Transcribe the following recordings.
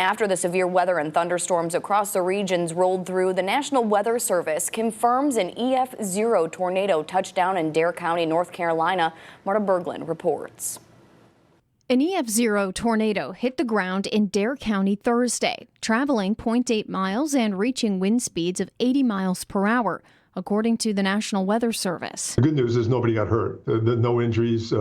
After the severe weather and thunderstorms across the regions rolled through, the National Weather Service confirms an EF-0 tornado touchdown in Dare County, North Carolina. Marta Berglund reports. An EF-0 tornado hit the ground in Dare County Thursday, traveling 0.8 miles and reaching wind speeds of 80 miles per hour, according to the National Weather Service. The good news is nobody got hurt. No injuries.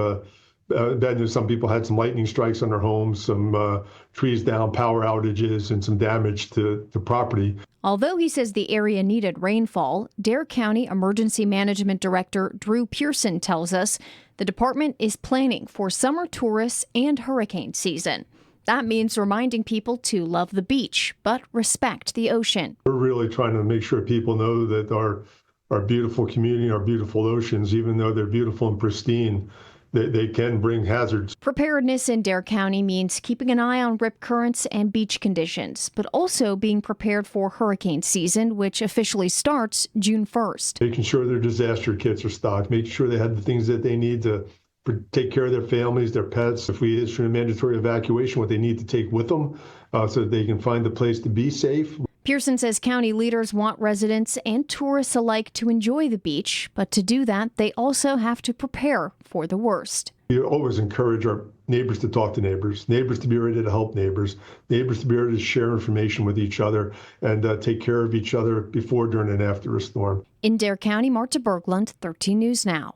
Bad news, some people had some lightning strikes on their homes, some trees down, power outages, and some damage to property. Although he says the area needed rainfall, Dare County Emergency Management Director Drew Pearson tells us the department is planning for summer tourists and hurricane season. That means reminding people to love the beach, but respect the ocean. We're really trying to make sure people know that our beautiful community, our beautiful oceans, even though they're beautiful and pristine, they can bring hazards. Preparedness in Dare County means keeping an eye on rip currents and beach conditions, but also being prepared for hurricane season, which officially starts June 1st. Making sure their disaster kits are stocked, making sure they have the things that they need to take care of their families, their pets. If we issue a mandatory evacuation, what they need to take with them so that they can find a place to be safe. Pearson says county leaders want residents and tourists alike to enjoy the beach, but to do that, they also have to prepare for the worst. We always encourage our neighbors to talk to neighbors to be ready to help neighbors to be ready to share information with each other and take care of each other before, during, and after a storm. In Dare County, Marta Berglund, 13 News Now.